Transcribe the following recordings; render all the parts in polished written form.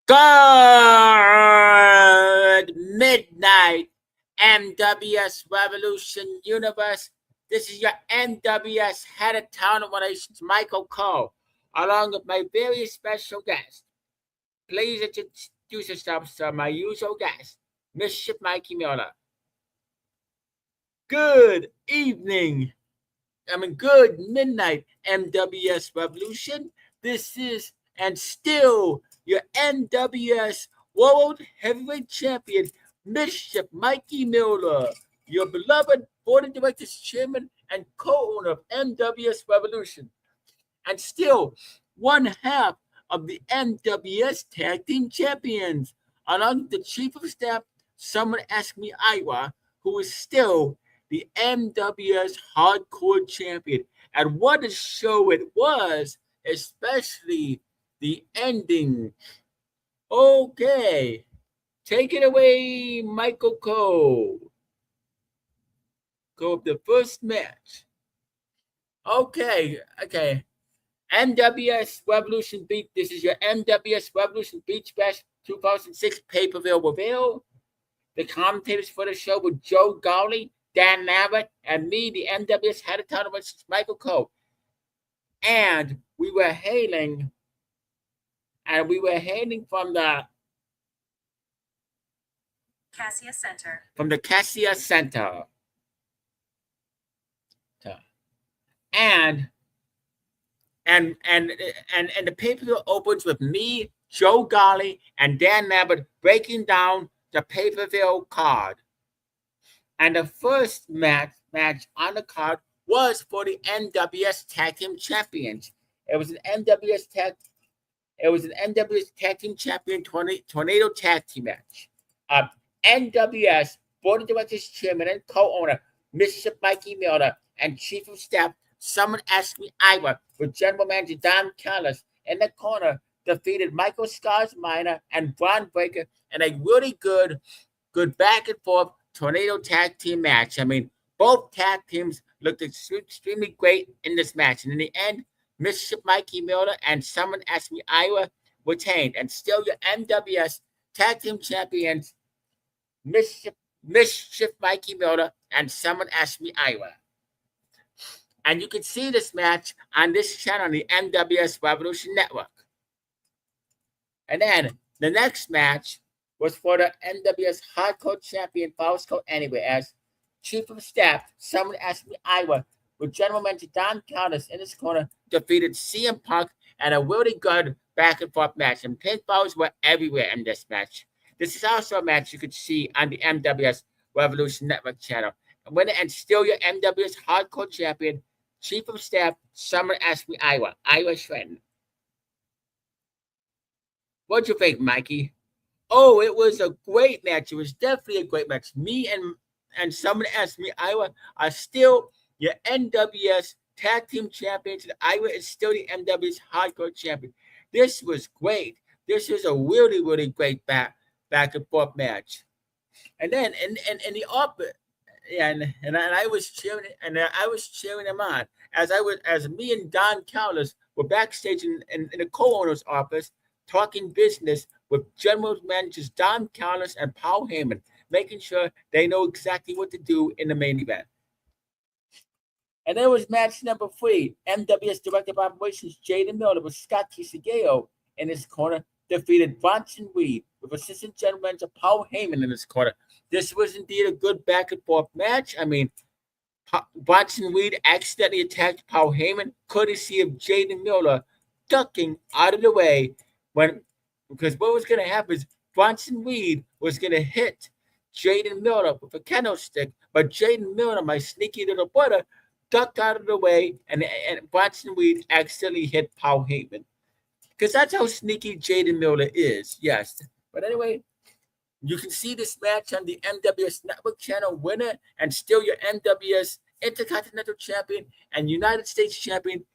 Good midnight, NWS Revolution Universe. This is your NWS Head of Talent Relations, Michael Cole, along with my very special guest. Please introduce yourself, sir, my usual guest, Mischief Mikey Miller. Good evening. Good midnight, NWS Revolution. This is and still your NWS World Heavyweight Champion, Mischief Mikey Miller, your beloved Board of Directors Chairman and co-owner of NWS Revolution, and still one half of the NWS Tag Team Champions, along with the Chief of Staff, someone asked me Iowa, who is still the NWS Hardcore Champion. And what a show it was, especially the ending. Okay, take it away, Michael Cole. Go up the first match. Okay. NWS Revolution Beach. This is your NWS Revolution Beach Bash 2006 pay-per-view reveal. The commentators for the show were Joe Gale, Dan Abbott, and me, the NWS Head of Talent Relations, Michael Cole. And we were hailing from the Cassia Center. From the Cassia Center. And the pay-per-view opens with me, Joe Gale, and Dan Abbott breaking down the pay-per-view card. And the first match on the card was for the NWS Tag Team Champions. It was an NWS Tag Team Champion Tornado Tag Team match. NWS Board of Directors Chairman and co-owner Mischief Mikey Miller and Chief of Staff someone asked me Iowa with General Manager Don Callis in the corner defeated Michael Scars Minor and Braun Breaker in a really good back and forth Tornado Tag Team match. Both tag teams looked extremely great in this match. And in the end, Mischief Mikey Miller and someone asked me Iowa retained. And still your NWS Tag Team Champions, Mischief Mikey Miller and someone asked me Iowa. And you can see this match on this channel on the NWS Revolution Network. And then the next match was for the NWS Hardcore Champion Falls Anyway, as Chief of Staff, someone asked me Iowa, with General Manager Don Callis in his corner, defeated CM Punk and a really good back and forth match. And pinfalls were everywhere in this match. This is also a match you could see on the NWS Revolution Network channel. And still your NWS Hardcore Champion, Chief of Staff, someone asked me Iowa Shredden. What'd you think, Mikey? Oh, it was a great match. It was definitely a great match. Me and someone asked me Iowa are still your NWS Tag Team Champions. And Iowa is still the NWS Hardcore Champion. This was great. This was a really, really great back and forth match. And then in the opposite. And I was cheering them on as me and Don Callis were backstage in the co-owner's office talking business with General Managers Don Callis and Paul Heyman, making sure they know exactly what to do in the main event. And there was match number 3, NWS Director of Operations Jaden Miller with Scott Gale in his corner, defeated Bronson Reed with Assistant General Manager Paul Heyman in his corner. This was indeed a good back and forth match. Bronson Reed accidentally attacked Paul Heyman, courtesy of Jaden Miller ducking out of the way because what was going to happen is Bronson Reed was going to hit Jaden Miller with a kendo stick, but Jaden Miller, my sneaky little brother, ducked out of the way, and Bronson Reed accidentally hit Paul Heyman. Because that's how sneaky Jaden Miller is, yes. But anyway, you can see this match on the NWS Network channel, winner and still your NWS Intercontinental Champion and United States Champion,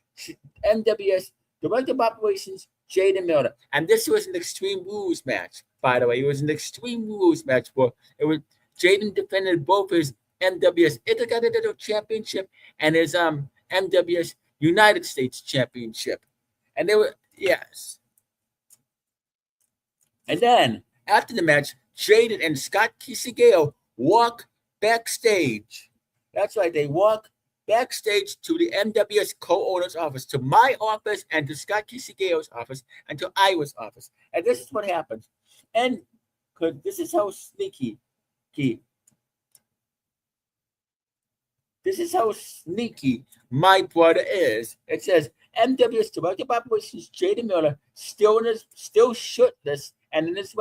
NWS Director of Operations, Jaden Miller. And this was an Extreme Rules match, by the way. It was an Extreme Rules match where Jaden defended both his NWS Intercontinental Championship and his NWS United States Championship. And they were, yes. And then after the match, Jaden and Scott Gale walk backstage. That's right, they walk backstage to the NWS co-owner's office, to my office, and to Scott Gale's office, and to Iowa's office. And this is what happens. And this is how sneaky, key. This is how sneaky my brother is. It says NWS Director of Operations Jaden Miller still shirtless and in his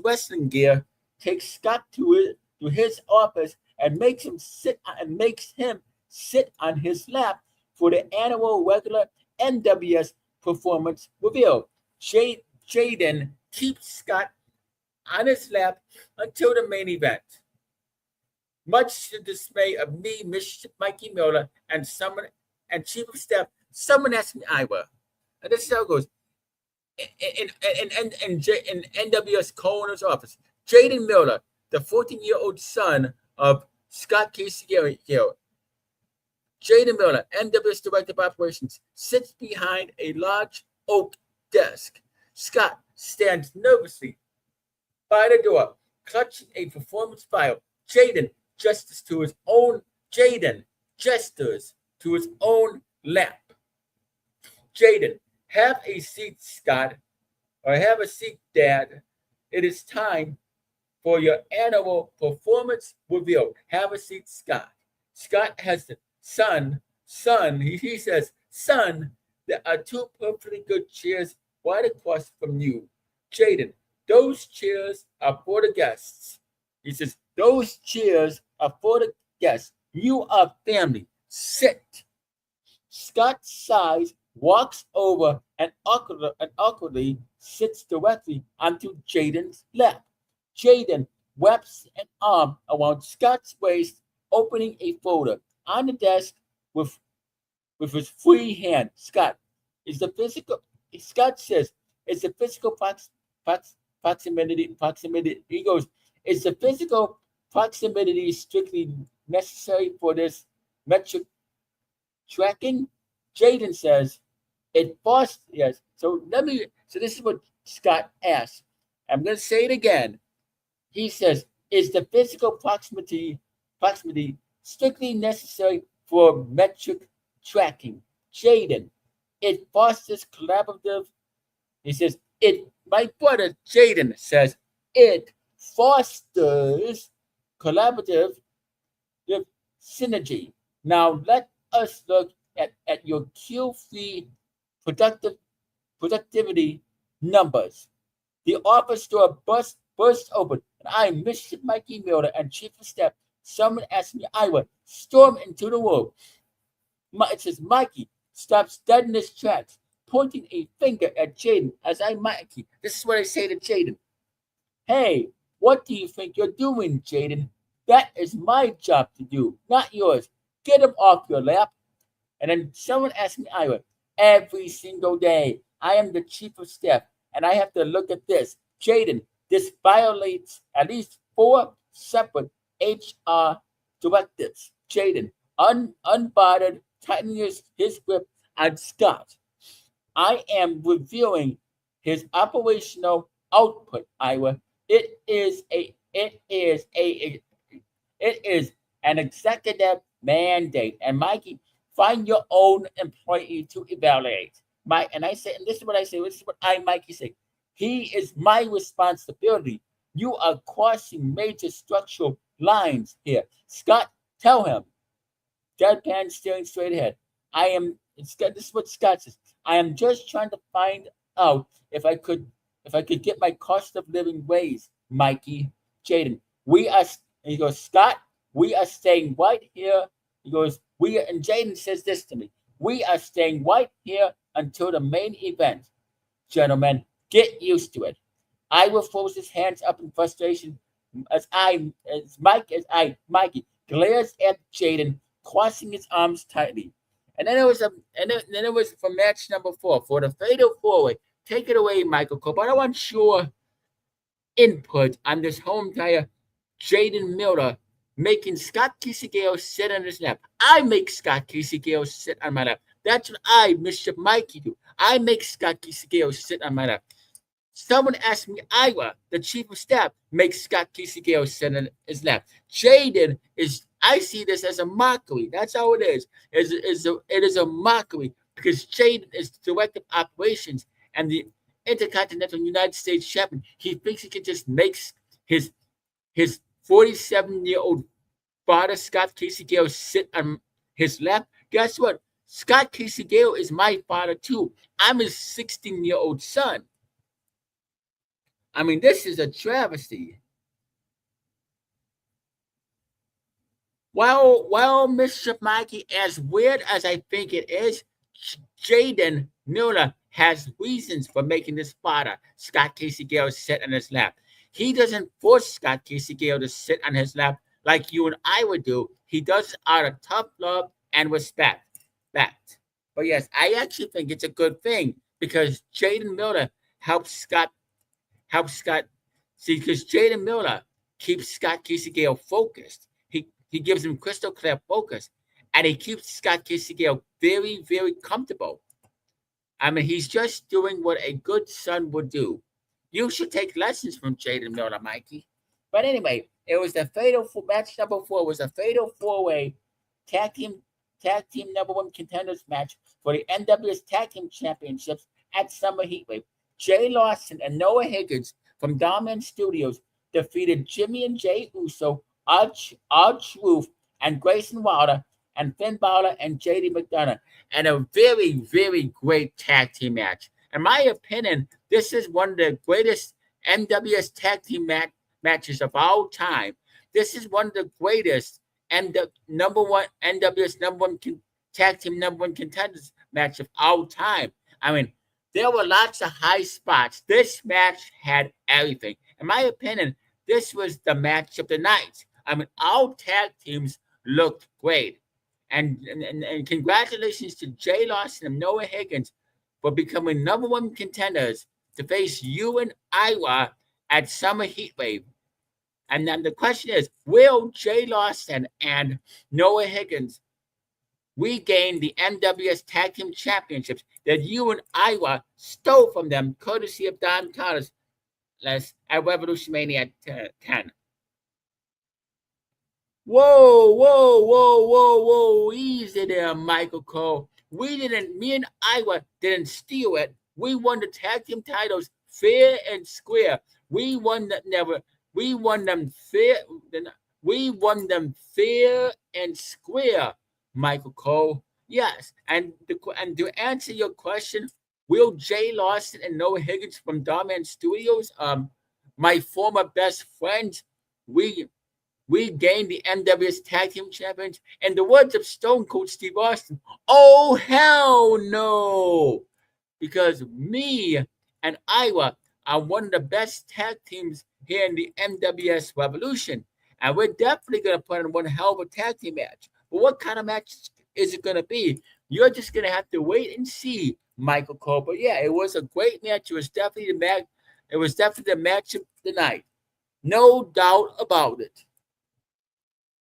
wrestling gear takes Scott to his office and makes him sit on his lap for the annual regular NWS performance reveal. Jaden keeps Scott on his lap until the main event. Much to the dismay of me, Mischief Mikey Miller, and Chief of Staff, someone asked me Iowa. And this is how it goes. In NWS co-owner's office, Jaden Miller, the 14-year-old son of Scott Gale, Jaden Miller, NWS Director of Operations, sits behind a large oak desk. Scott stands nervously by the door, clutching a performance file. Jaden gestures to his own lap. Jaden, have a seat, Scott, or have a seat, Dad. It is time for your annual performance reveal. Have a seat, Scott. Scott has the son, he says, son, there are two perfectly good chairs right across from you. Jaden, those chairs are for the guests. He says, those chairs are for the guests. You are family. Sit. Scott sighs, walks over, and awkwardly sits directly onto Jaden's lap. Jaden wraps an arm around Scott's waist, opening a folder on the desk with his free hand. Scott says, it's the physical proximity. He goes, is the physical proximity strictly necessary for this metric tracking? Jaden says, it fosters, yes. So this is what Scott asks. I'm going to say it again. He says, is the physical proximity strictly necessary for metric tracking? Jaden, it fosters collaborative. He says, my brother Jaden says, it fosters collaborative synergy. Now let us look at your Q3 productivity numbers. The office door burst open, and I, Mischief Mikey Miller, and Chief of Staff, someone asked me, Iowa, storm into the room. It says, Mikey stops dead in his tracks, pointing a finger at Jaden as I, Mikey. This is what I say to Jaden. Hey, what do you think you're doing, Jaden? That is my job to do, not yours. Get him off your lap. And then someone asked me, Iowa, every single day, I am the Chief of Staff, and I have to look at this. Jaden, this violates at least 4 separate HR directives. Jaden, unbothered, tightening his grip on Scott. I am reviewing his operational output, Iowa. It is an executive mandate. And Mikey, find your own employee to evaluate. And I say, and this is what I say, this is what Mikey say. He is my responsibility. You are crossing major structural lines here. Scott, tell him. Deadpan staring straight ahead. This is what Scott says. I am just trying to find out if I could get my cost of living raised, Mikey. Jaden, he goes, Scott, we are staying right here. He goes, and Jaden says this to me. We are staying right here until the main event. Gentlemen, get used to it. Iowa throws his hands up in frustration as Mikey glares at Jaden, crossing his arms tightly. And then it was for match number 4 for the fatal 4-way. Take it away, Michael Cole. But I want your input on this whole entire Jaden Miller making Scott Gale sit on his lap. I make Scott Gale sit on my lap. That's what I, Mischief Mikey, do. I make Scott Gale sit on my lap. Someone asked me, Ira, the chief of staff, makes Scott Casey Gale sit on his lap. Jaden is, I see this as a mockery. That's how it is. It is a mockery because Jaden is the director of operations and the Intercontinental United States champion. He thinks he can just make his his 47-year-old father, Scott Casey Gale, sit on his lap. Guess what? Scott Casey Gale is my father too. I'm his 16-year-old son. I mean, this is a travesty. Well, Mischief Mikey, as weird as I think it is, Jaden Miller has reasons for making this father, Scott Casey Gale, sit on his lap. He doesn't force Scott Casey Gale to sit on his lap like you and I would do. He does it out of tough love and respect. Fact. But yes, I actually think it's a good thing because Jaden Miller helps Scott see because Jaden Miller keeps Scott Casey Gale focused. He gives him crystal clear focus, and he keeps Scott Casey Gale very, very comfortable. I mean, he's just doing what a good son would do. You should take lessons from Jaden Miller, Mikey. But anyway, it was the fatal match number 4 was a fatal 4-way tag team number 1 contenders match for the NWS Tag Team Championships at Summer Heatwave. Jay Lawson and Noah Higgins from Dominant Studios defeated Jimmy and Jay Uso, R-Truth, and Grayson Waller, and Finn Balor and JD McDonough, and a very, very great tag team match. In my opinion, this is one of the greatest NWS tag team matches of all time. This is one of the greatest and the NWS number 1 tag team number 1 contenders match of all time. I mean, there were lots of high spots. This match had everything. In my opinion, this was the match of the night. I mean, all tag teams looked great. And congratulations to Jay Lawson and Noah Higgins for becoming number 1 contenders to face you and Ira at Summer Heatwave. And then the question is, will Jay Lawson and Noah Higgins regain the NWS Tag Team Championships that you and Ira stole from them, courtesy of Don Callis at Revolution Mania 10? Whoa, easy there, Michael Cole. Me and Ira didn't steal it. We won the tag team titles fair and square. We won them fair and square, Michael Cole. Yes, and to answer your question, will Jay Lawson and Noah Higgins from Dominant Studios, my former best friends, we gained the NWS Tag Team Champions? In the words of Stone Cold Steve Austin, oh, hell no! Because me and Ira are one of the best tag teams here in the NWS Revolution. And we're definitely going to put on one hell of a tag team match. But what kind of match is it going to be? You're just going to have to wait and see, Michael Cole. But yeah, it was a great match. It was definitely the match of the night. No doubt about it.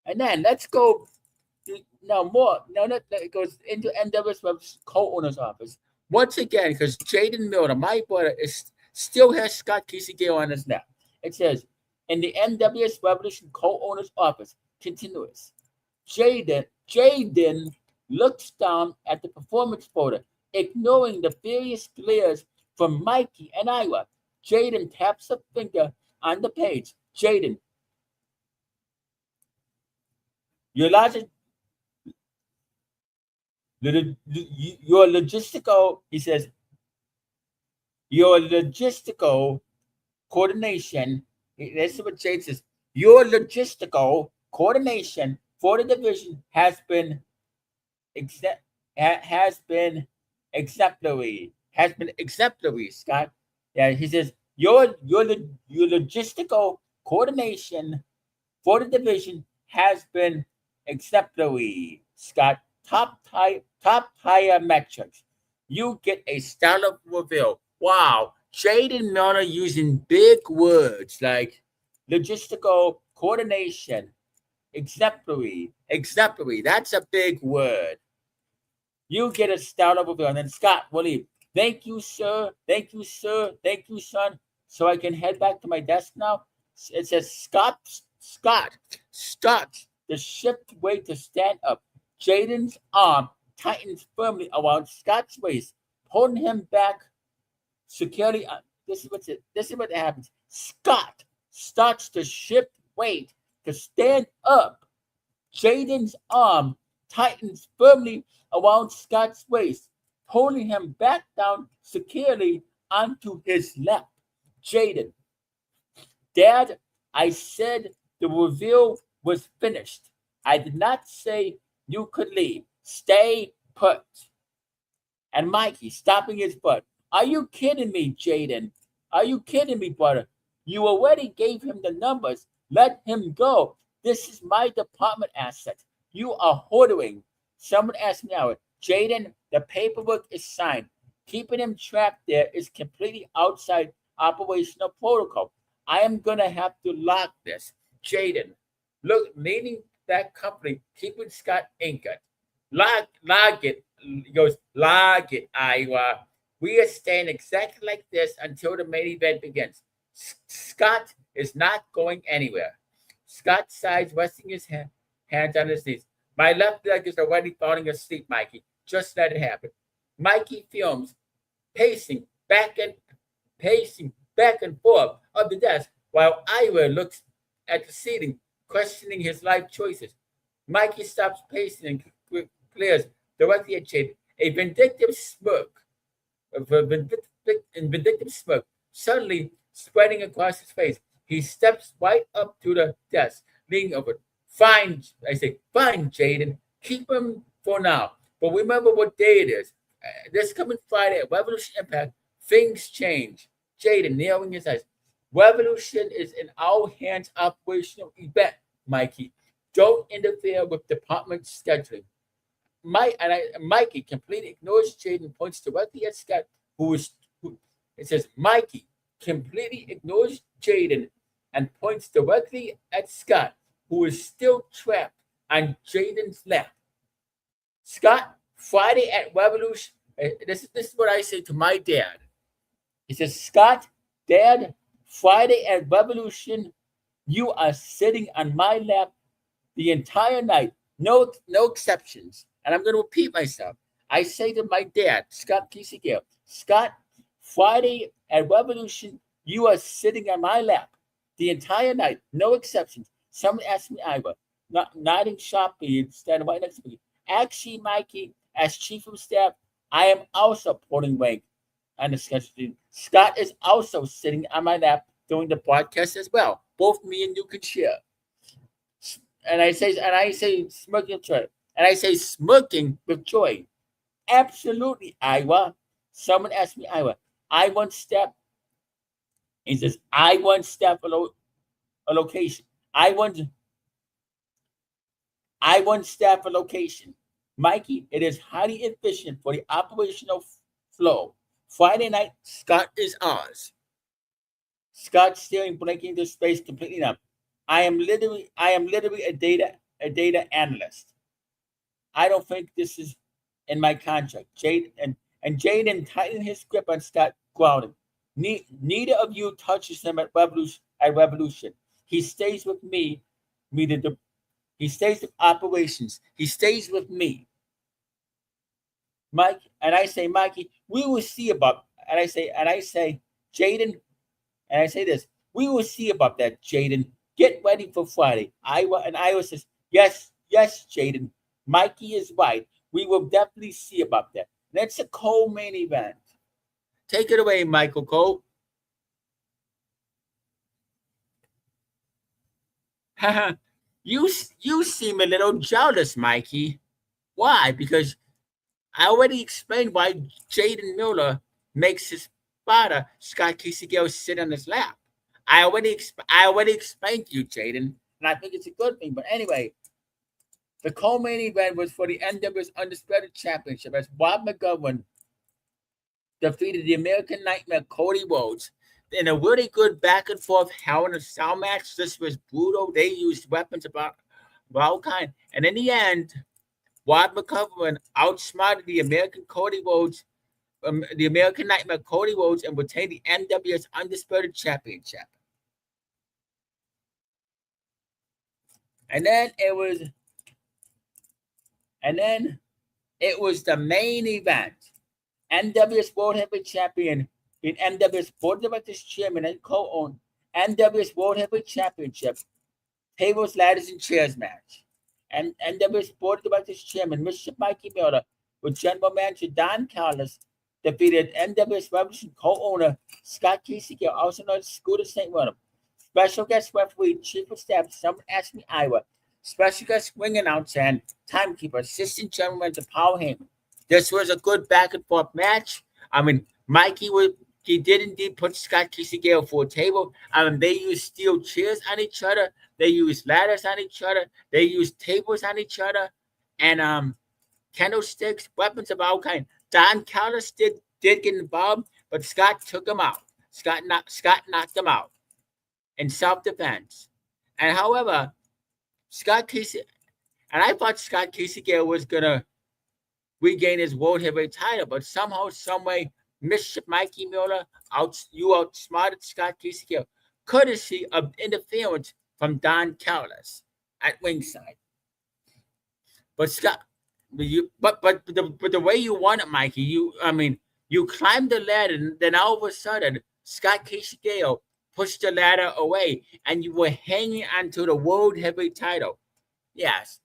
And then let's go it goes into NWS co-owner's office. Once again, because Jaden Miller, my brother, still has Scott Casey Gale on his lap. It says, in the NWS Revolution co-owner's office, continuous. Jaden looks down at the performance photo, ignoring the various glares from Mikey and Ira. Jaden taps a finger on the page. Jaden, your logistical, he says, your logistical coordination, this is what Jade says, your logistical coordination for the division has been exemplary. Scott. Yeah, he says, your logistical coordination for the division has been exemplary, Scott. Top tier metrics. You get a stellar reveal. Wow. Jaden Miller using big words like logistical coordination, exemplary. That's a big word. You get a stellar reveal. And then Scott Willie, Thank you, sir. Thank you, sir. Thank you, son. So I can head back to my desk now. It says Scott starts the shift way to stand up. Jaden's arm tightens firmly around Scott's waist, holding him back securely. This is what happens. Scott starts to shift weight to stand up. Jaden's arm tightens firmly around Scott's waist, holding him back down securely onto his lap. Jaden, Dad, I said the reveal was finished. I did not say you could leave. Stay put. And Mikey, stopping his butt. Are you kidding me, Jaden? Are you kidding me, brother? You already gave him the numbers. Let him go. This is my department asset. You are hoarding. Someone asked me out. Jaden, the paperwork is signed. Keeping him trapped there is completely outside operational protocol. I am gonna have to lock this. Jaden, look, leading that company, keeping Scott anchored. Log it. He goes, log it, Iowa. We are staying exactly like this until the main event begins. Scott is not going anywhere. Scott sighs, resting his hands on his knees. My left leg is already falling asleep, Mikey. Just let it happen. Mikey films, pacing back and pacing back and forth of the desk while Ira looks at the ceiling, questioning his life choices. Mikey stops pacing and glares directly at Jade. A vindictive smirk suddenly spreading across his face. He steps right up to the desk, leaning over. Fine, I say, fine, Jaden. Keep him for now. But remember what day it is. This coming Friday at Revolution Impact, things change. Jaden, narrowing his eyes. Revolution is an all hands operational event, Mikey. Don't interfere with department scheduling. Mikey completely ignores Jaden and points directly at Scott, it says Mikey completely ignores Jaden and points directly at Scott, who is still trapped on Jaden's lap. Scott, Friday at Revolution. This is what I say to my dad. He says, Scott, Dad, Friday at Revolution, you are sitting on my lap the entire night. No exceptions. And I'm going to repeat myself. I say to my dad, Scott Gale, Scott, Friday at Revolution, you are sitting on my lap the entire night. No exceptions. Someone asked me, Ira, nodding sharply, standing right next to me. Actually, Mikey, as chief of staff, I am also pulling rank on the schedule. Scott is also sitting on my lap doing the podcast as well. Both me and you can share. And I say smirking with joy. And I say smirking with joy. Absolutely, Iowa. Someone asked me, Iowa, I want step. He says, I want step a location. I want staff a location. Mikey, it is highly efficient for the operational flow. Friday night, Scott is ours. Scott staring blinking into space completely numb. I am literally a data analyst. I don't think this is in my contract. Jaden tightened his grip on Scott, growling. Neither of you touches him at Revolution. He stays with me. He stays with operations. He stays with me. Mike, and I say, Mikey, we will see about. And I say, Jaden, and I say this, we will see about that, Jaden. Get ready for Friday. Iowa says, yes, Jaden. Mikey is right. We will definitely see about that. That's a Cole main event. Take it away, Michael Cole. you seem a little jealous, Mikey. Why? Because I already explained why Jaden Miller makes his father, Scott Gale, sit on his lap. I already explained to you, Jaden, and I think it's a good thing. But anyway, the co-main event was for the NWS Undisputed Championship as Bob McGovern defeated the American Nightmare Cody Rhodes in a really good back and forth Hell in a Cell match. This was brutal. They used weapons of all kind, and in the end, Bob McGovern outsmarted the American Cody Rhodes the American Nightmare Cody Rhodes and retain the NWS Undisputed Championship. And then it was the main event. NWS World Heavyweight Champion being NWS Board of Directors Chairman and co-owned NWS World Heavyweight Championship tables, ladders, and chairs match. And NWS Board of Directors Chairman Mischief Mikey with General Manager Don Callis defeated NWS Revolution co-owner Scott Casey, also known as Scooter St. William. Special guest referee, Chief of Staff, Someone Asked Me Iowa. Special guest ring announcer and timekeeper, Assistant General Manager Paul Heyman. This was a good back and forth match. I mean, he did indeed put Scott Casey Gale for a table. I mean, they used steel chairs on each other. They used ladders on each other. They used tables on each other, and candlesticks, weapons of all kinds. Don Callis did get involved, but Scott took him out. Scott knocked him out in self-defense. And however, Scott Casey, and I thought Scott Casey Gale was gonna regain his world heavyweight title, but somehow, some way, Mischief Mikey outsmarted Scott Casey Gale, courtesy of interference from Don Callis at ringside. But the way you won it, Mikey, you climbed the ladder, and then all of a sudden, Scott Casey Gale pushed the ladder away, and you were hanging onto the world heavyweight title. Yes.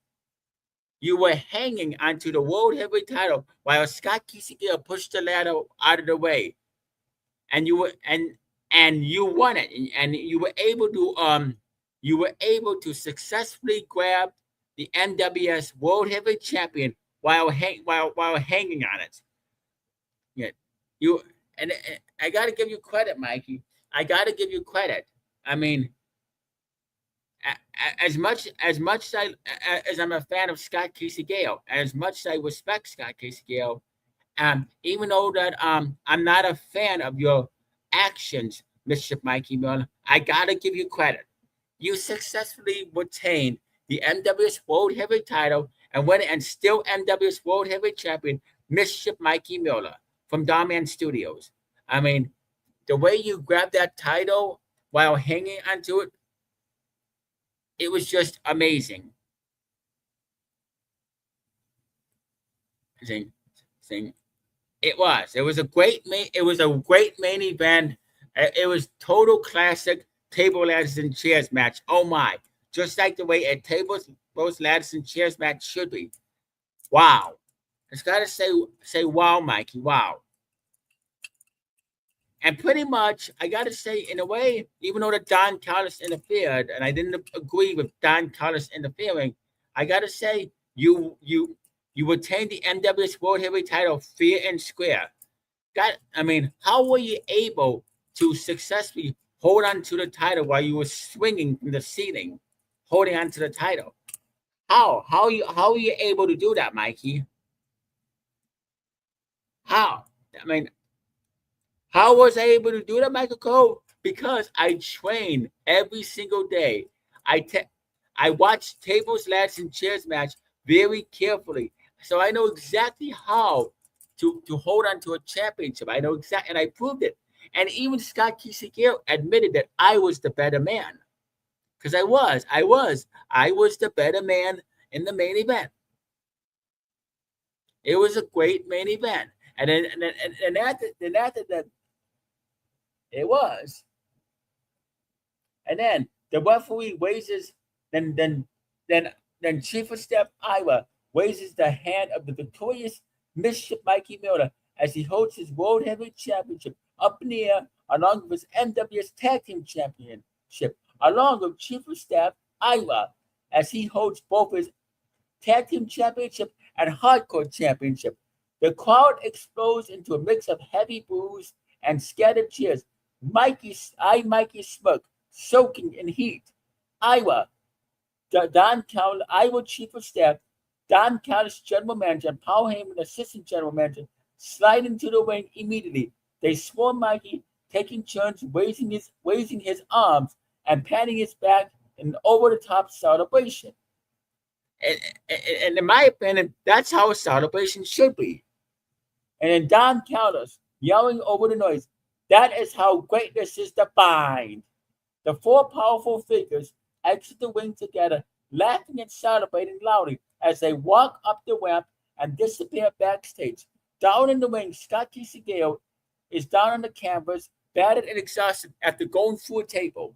You were hanging onto the world heavyweight title while Scott Casey Gale pushed the ladder out of the way, and you won it, and you were able to successfully grab the NWS World Heavyweight Champion while hanging on it. Yeah, and I got to give you credit, Mikey. I got to give you credit. I mean, as much as I'm a fan of Scott Casey Gale, as much as I respect Scott Casey Gale, even though that I'm not a fan of your actions, Mr. Mikey Miller, I gotta give you credit. You successfully retained the NWS World Heavyweight title and still NWS World Heavyweight Champion, Mischief Mikey Miller from Darman Studios. I mean, the way you grabbed that title while hanging onto it, it was just amazing. It was a great main event. It was total classic table, ladders, and chairs match. Oh my! Just like the way a tables, ladders, and chairs match should be. Wow! It's got to say wow, Mikey. Wow! And pretty much, I got to say, in a way, even though the Don Callis interfered, and I didn't agree with Don Callis interfering, I got to say, you retained the NWS World Heavyweight title fair and square. How were you able to successfully hold on to the title while you were swinging from the ceiling, holding on to the title? How are you able to do that, Mikey? How? How was I able to do that, Michael Cole? Because I train every single day. I watch tables, ladders, and chairs match very carefully, so I know exactly how to hold on to a championship. I know exactly, and I proved it. And even Scott Casey Gale admitted that I was the better man, because I was the better man in the main event. It was a great main event, and then after that. It was. And then the referee raises, then Chief of Staff Iowa raises the hand of the victorious Mischief Mikey Miller as he holds his World Heavyweight Championship up in the air along with his NWS Tag Team Championship, along with Chief of Staff Iowa as he holds both his Tag Team Championship and Hardcore Championship. The crowd explodes into a mix of heavy boos and scattered cheers. Mikey smirk, soaking in heat. Iowa Chief of Staff, Don Callis, General Manager, and Paul Heyman, Assistant General Manager, slide into the ring immediately. They swarm Mikey, taking turns raising his arms and patting his back in an over-the-top celebration. And in my opinion, that's how a celebration should be. And then Don Callis yelling over the noise. That is how greatness is defined. The four powerful figures exit the ring together, laughing and celebrating loudly as they walk up the ramp and disappear backstage. Down in the ring, Scott Gale is down on the canvas, battered and exhausted after going through a table.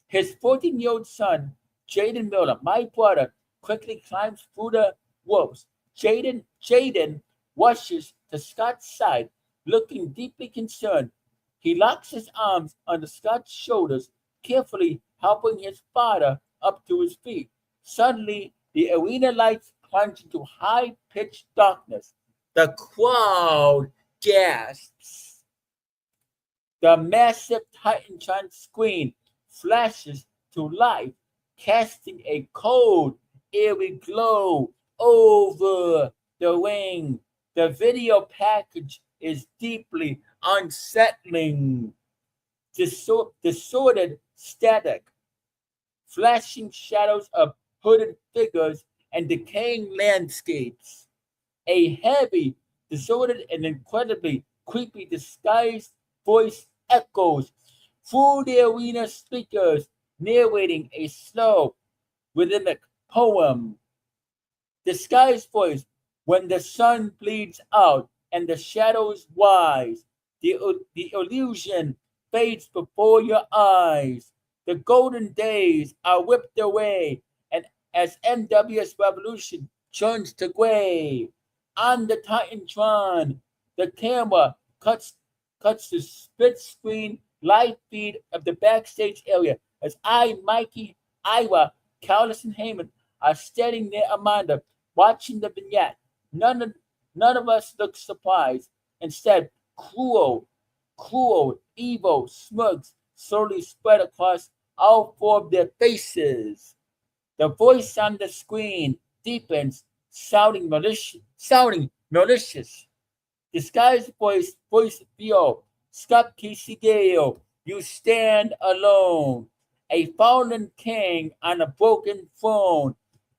His 14-year-old son, Jaden Miller, my brother, quickly climbs through the ropes. Jaden rushes to Scott's side, looking deeply concerned. He locks his arms under Scott's shoulders, carefully helping his father up to his feet. Suddenly, the arena lights plunge into high-pitched darkness. The crowd gasps. The massive Titantron screen flashes to life, casting a cold, eerie glow over the ring. The video package is deeply unsettling. Distorted static, flashing shadows of hooded figures, and decaying landscapes. A heavy, disordered, and incredibly creepy disguised voice echoes through the arena speakers, narrating a slow, rhythmic poem. Disguised voice, when the sun bleeds out and the shadows rise, the illusion fades before your eyes. The golden days are whipped away, and as NWS Revolution turns to gray, on the Titantron, the camera cuts the split screen live feed of the backstage area as Mikey, Ira, Callis, and Heyman are standing near Amanda, watching the vignette. None of us look surprised. Instead, cruel, evil smirks slowly spread across all four of their faces. The voice on the screen deepens, sounding malicious. Disguised voice Theo, Scott Gale, you stand alone, a fallen king on a broken throne,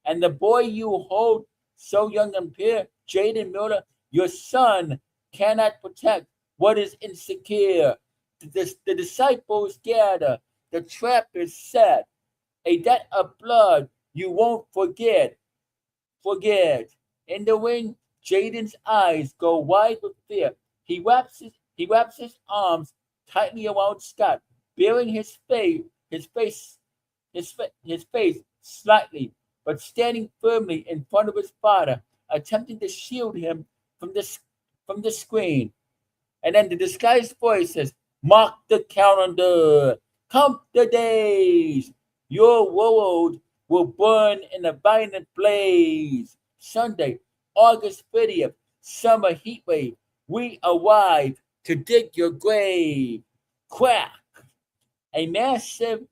and the boy you hold so young and pure, Jaden Miller, your son, cannot protect what is insecure. The disciples gather, the trap is set, a debt of blood you won't forget. In the ring, Jaden's eyes go wide with fear. He wraps his arms tightly around Scott, bearing his face slightly, but standing firmly in front of his father, attempting to shield him from the screen. And then the disguised voice says, "Mark the calendar, count the days. Your world will burn in a violent blaze. Sunday, August 30th, summer heat wave. We arrive to dig your grave." Crack! A massive,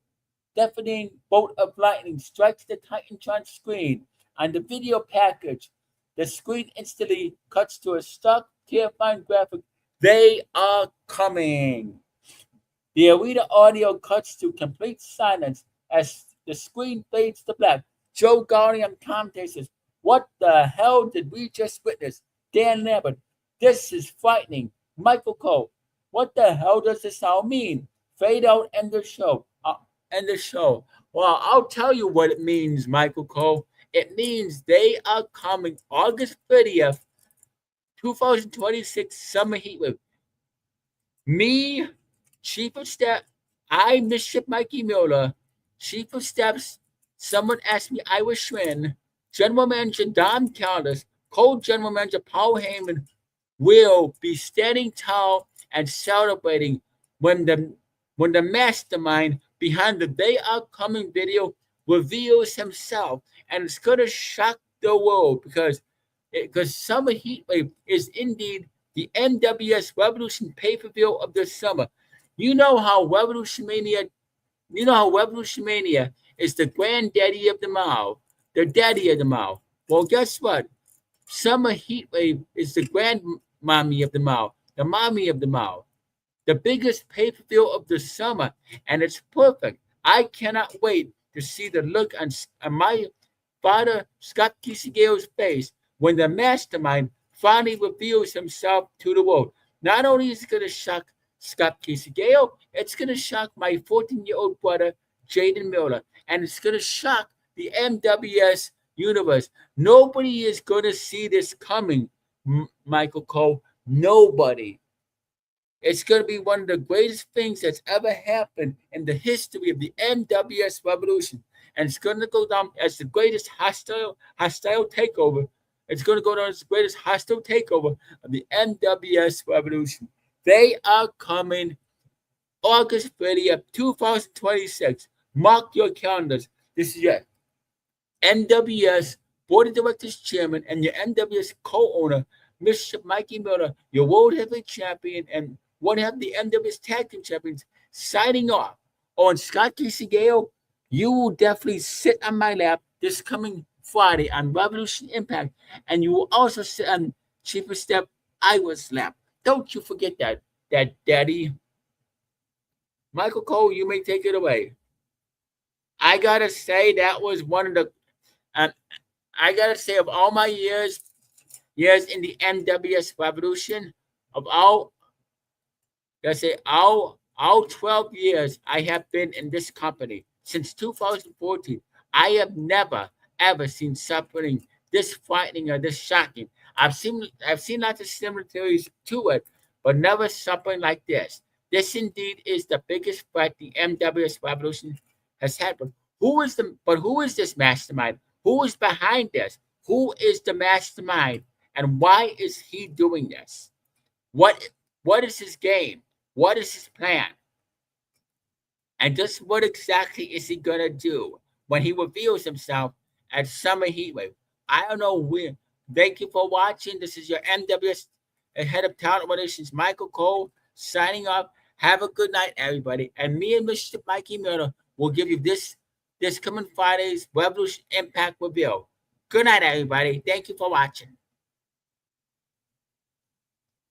deafening bolt of lightning strikes the Titantron screen on the video package. The screen instantly cuts to a stark, terrifying graphic. They are coming. The arena audio cuts to complete silence as the screen fades to black. Joe Garnier commentates, "What the hell did we just witness?" Dan Lambert, "This is frightening." Michael Cole, "What the hell does this all mean?" Fade out, end the show. End the show. Well, I'll tell you what it means, Michael Cole. It means they are coming August 30th, 2026 Summer Heat Wave. Me, Chief of Staff, I, Mischief Mikey Miller, Chief of Staff, someone asked me I was Schwinn, General Manager Don Callis, Co-General Manager Paul Heyman will be standing tall and celebrating when the mastermind behind the They Are Coming video reveals himself, and it's gonna shock the world because Summer Heatwave is indeed the NWS Revolution pay-per-view of the summer. You know how Revolution Mania is the granddaddy of them all, the daddy of them all. Well, guess what? Summer Heatwave is the grandmommy of them all, the mommy of them all, the biggest pay-per-view of the summer, and it's perfect. I cannot wait to see the look on my father Scott Gale's face when the mastermind finally reveals himself to the world. Not only is it going to shock Scott Casey Gale, it's going to shock my 14-year-old brother, Jaden Miller, and it's going to shock the NWS universe. Nobody is going to see this coming, Michael Cole. Nobody. It's going to be one of the greatest things that's ever happened in the history of the NWS Revolution. And it's going to go down as the greatest hostile takeover. It's going to go down as the greatest hostile takeover of the NWS Revolution. They are coming August 30th, 2026. Mark your calendars. This is your NWS Board of Directors Chairman and your NWS co-owner, Mischief Mikey Miller, your World Heavyweight Champion and one half the NWS Tag Team Champions, signing off. On Scott Casey Gale, you will definitely sit on my lap this coming Friday on Revolution Impact, and you will also sit on Chief of Step Iowa's lap. Don't you forget that, Daddy. Michael Cole, you may take it away. I gotta say that was one of the. I gotta say of all my years in the NWS Revolution, of all all 12 years I have been in this company since 2014, I have never ever seen something this frightening or this shocking. I've seen lots of similarities to it, but never something like this. This indeed is the biggest threat the NWS Revolution has had. But who is this mastermind? Who is behind this? Who is the mastermind? And why is he doing this? What is his game? What is his plan? And just what exactly is he gonna do when he reveals himself at Summer Heatwave? I don't know when. Thank you for watching. This is your NWS Head of Talent Relations, Michael Cole, signing off. Have a good night, everybody. And me and Mr. Mikey Miller will give you this coming Friday's Revolution Impact review. Good night, everybody. Thank you for watching.